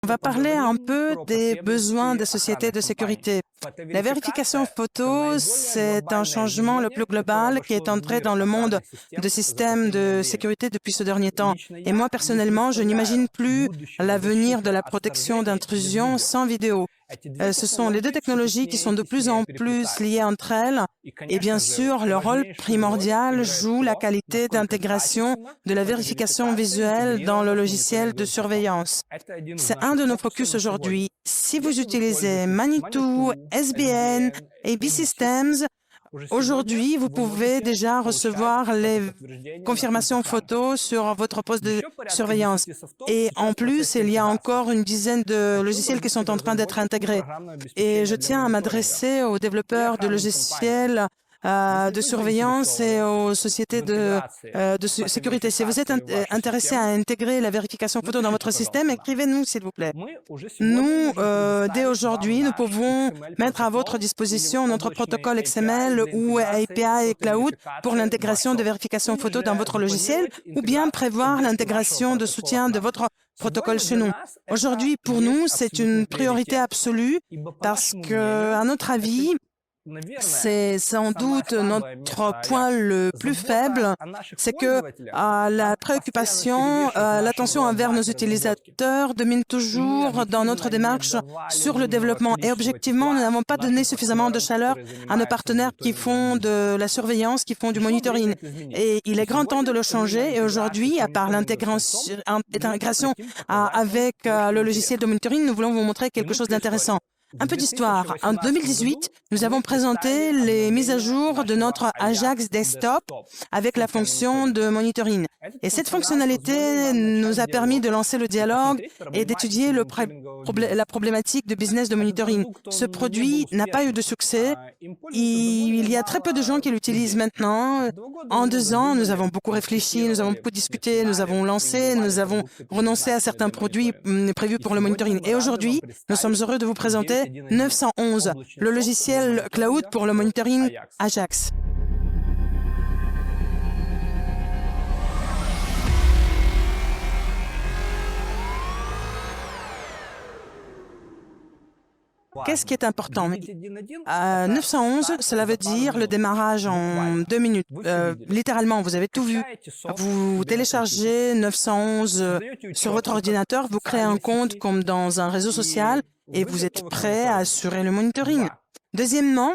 On va parler un peu des besoins des sociétés de sécurité. La vérification photo, c'est un changement le plus global qui est entré dans le monde des systèmes de sécurité depuis ce dernier temps. Et moi, personnellement, je n'imagine plus l'avenir de la protection d'intrusion sans vidéo. Ce sont les deux technologies qui sont de plus en plus liées entre elles et bien sûr, le rôle primordial joue la qualité d'intégration de la vérification visuelle dans le logiciel de surveillance. C'est un de nos focus aujourd'hui. Si vous utilisez Manitou, SBN et B-Systems, aujourd'hui, vous pouvez déjà recevoir les confirmations photos sur votre poste de surveillance. Et en plus, il y a encore une dizaine de logiciels qui sont en train d'être intégrés. Et je tiens à m'adresser aux développeurs de logiciels de surveillance et aux sociétés de sécurité. Si vous êtes intéressé à intégrer la vérification photo dans votre système, écrivez-nous, s'il vous plaît. Nous, dès aujourd'hui, nous pouvons mettre à votre disposition notre protocole XML ou API Cloud pour l'intégration de vérification photo dans votre logiciel ou bien prévoir l'intégration de soutien de votre protocole chez nous. Aujourd'hui, pour nous, c'est une priorité absolue parce que, à notre avis, c'est sans doute notre point le plus faible, c'est que la préoccupation, l'attention envers nos utilisateurs domine toujours dans notre démarche sur le développement. Et objectivement, nous n'avons pas donné suffisamment de chaleur à nos partenaires qui font de la surveillance, qui font du monitoring. Et il est grand temps de le changer. Et aujourd'hui, à part l'intégration avec le logiciel de monitoring, nous voulons vous montrer quelque chose d'intéressant. Un peu d'histoire. En 2018, nous avons présenté les mises à jour de notre Ajax Desktop avec la fonction de monitoring. Et cette fonctionnalité nous a permis de lancer le dialogue et d'étudier la problématique de business de monitoring. Ce produit n'a pas eu de succès. Il y a très peu de gens qui l'utilisent maintenant. En 2 ans, nous avons beaucoup réfléchi, nous avons beaucoup discuté, nous avons lancé, nous avons renoncé à certains produits prévus pour le monitoring. Et aujourd'hui, nous sommes heureux de vous présenter 911, le logiciel cloud pour le monitoring Ajax. Qu'est-ce qui est important? 911, cela veut dire le démarrage en 2 minutes. Littéralement, vous avez tout vu. Vous téléchargez 911 sur votre ordinateur, vous créez un compte comme dans un réseau social et vous êtes prêt à assurer le monitoring. Deuxièmement,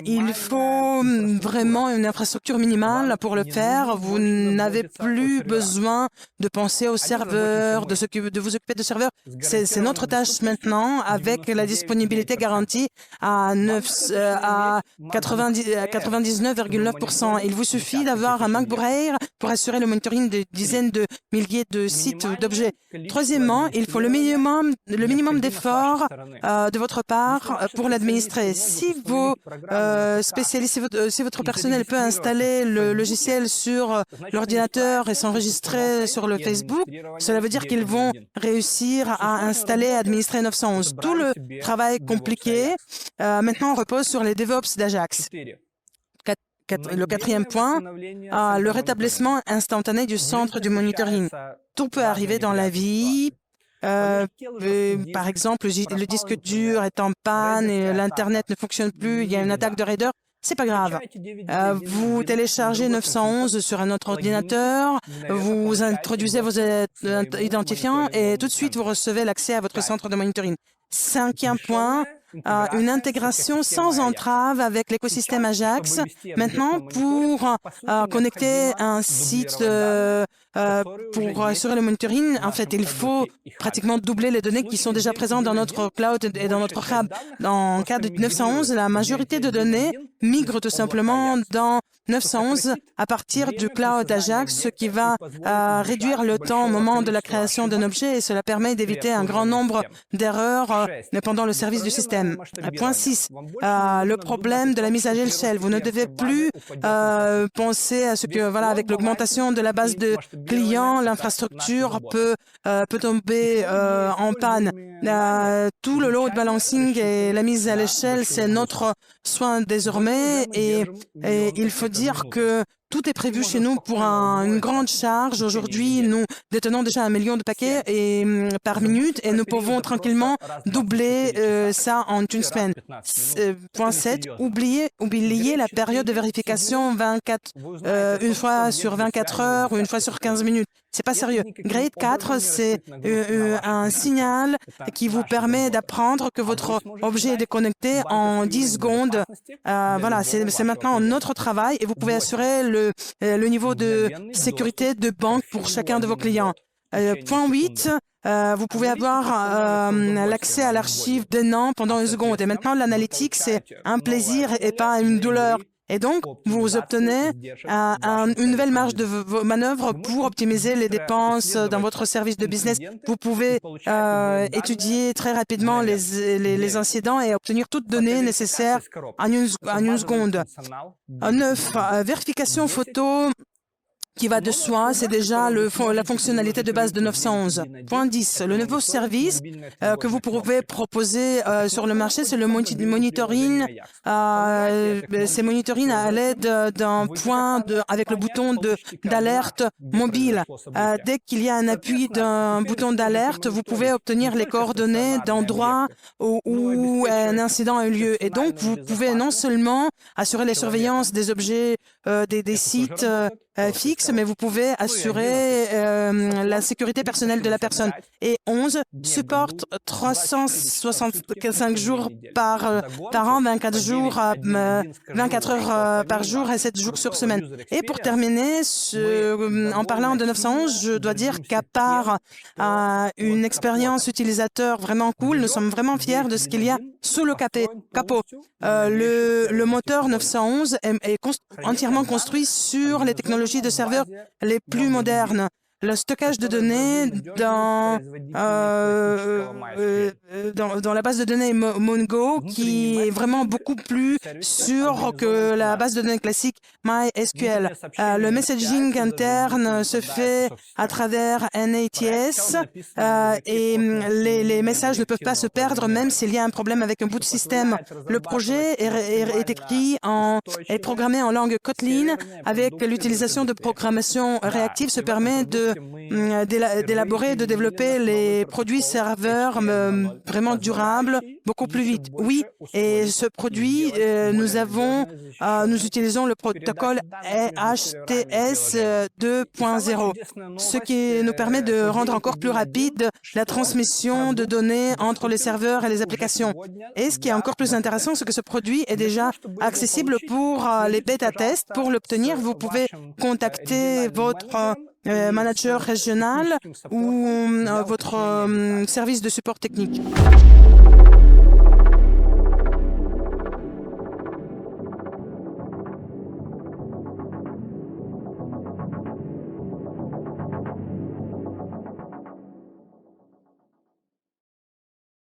il faut vraiment une infrastructure minimale pour le faire. Vous n'avez plus besoin de penser aux serveurs, de vous occuper de serveurs. C'est notre tâche maintenant avec la disponibilité garantie à 99,9%. Il vous suffit d'avoir un MacBook Air pour assurer le monitoring de dizaines de milliers de sites d'objets. Troisièmement, il faut le minimum d'efforts de votre part pour l'administrer. Si vos spécialistes, si votre personnel peut installer le logiciel sur l'ordinateur et s'enregistrer sur le Facebook, cela veut dire qu'ils vont réussir à installer et administrer 911. Tout le travail compliqué maintenant repose sur les DevOps d'Ajax. Le 4e point, le rétablissement instantané du centre du monitoring. Tout peut arriver dans la vie. Par exemple, le disque dur est en panne et l'Internet ne fonctionne plus, il y a une attaque de raideur, c'est pas grave. Vous téléchargez 911 sur un autre ordinateur, vous introduisez vos identifiants et tout de suite, vous recevez l'accès à votre centre de monitoring. 5e point, une intégration sans entrave avec l'écosystème Ajax. Maintenant, pour connecter un site pour assurer le monitoring, en fait, il faut pratiquement doubler les données qui sont déjà présentes dans notre cloud et dans notre hub. Dans le cas de 911, la majorité de données migrent tout simplement dans 911 à partir du cloud Ajax, ce qui va réduire le temps au moment de la création d'un objet et cela permet d'éviter un grand nombre d'erreurs pendant le service du système. problème. Point 6, le problème de la mise à l'échelle. Vous ne devez plus penser à ce que, voilà, avec l'augmentation de la base de clients, l'infrastructure peut tomber en panne. Tout le load balancing et la mise à l'échelle, c'est notre soin désormais et il faut dire que tout est prévu chez nous pour une grande charge. Aujourd'hui, nous détenons déjà 1 million de paquets par minute et nous pouvons tranquillement doubler ça en une semaine. Point 7, oubliez la période de vérification 24, une fois sur 24 heures ou une fois sur 15 minutes. C'est pas sérieux. Grade 4, c'est un signal qui vous permet d'apprendre que votre objet est déconnecté en 10 secondes. Voilà, c'est maintenant notre travail et vous pouvez assurer le niveau de sécurité de banque pour chacun de vos clients. Point 8, vous pouvez avoir l'accès à l'archive d'un an pendant 1 seconde. Et maintenant, l'analytique, c'est un plaisir et pas une douleur. Et donc, vous obtenez une nouvelle marge de manœuvre pour optimiser les dépenses dans votre service de business. Vous pouvez étudier très rapidement les incidents et obtenir toutes données nécessaires en une seconde. 9, vérification photo qui va de soi, c'est déjà la fonctionnalité de base de 911. Point 10, le nouveau service que vous pouvez proposer sur le marché, c'est le monitoring. C'est monitoring à l'aide d'un point avec le bouton d'alerte mobile. Dès qu'il y a un appui d'un bouton d'alerte, vous pouvez obtenir les coordonnées d'endroits où un incident a eu lieu. Et donc, vous pouvez non seulement assurer la surveillance des objets, des sites fixes, mais vous pouvez assurer la sécurité personnelle de la personne. Et 11, support 365 jours par an, 24 heures par jour et 7 jours sur semaine. Et pour terminer, en parlant de 911, je dois dire qu'à part une expérience utilisateur vraiment cool, nous sommes vraiment fiers de ce qu'il y a sous le capot. Le moteur 911 est entièrement construit sur les technologies de serveurs les plus modernes. Le stockage de données dans la base de données Mongo, qui est vraiment beaucoup plus sûr que la base de données classique MySQL. Le messaging interne se fait à travers NATS et les messages ne peuvent pas se perdre même s'il y a un problème avec un bout de système. Le projet est programmé en langue Kotlin avec l'utilisation de programmation réactive se permet d'élaborer et de développer les produits serveurs vraiment durables beaucoup plus vite. Oui, et ce produit, nous utilisons le protocole HTS 2.0, ce qui nous permet de rendre encore plus rapide la transmission de données entre les serveurs et les applications. Et ce qui est encore plus intéressant, c'est que ce produit est déjà accessible pour les bêta-tests. Pour l'obtenir, vous pouvez contacter votre manager régional ou votre service de support technique.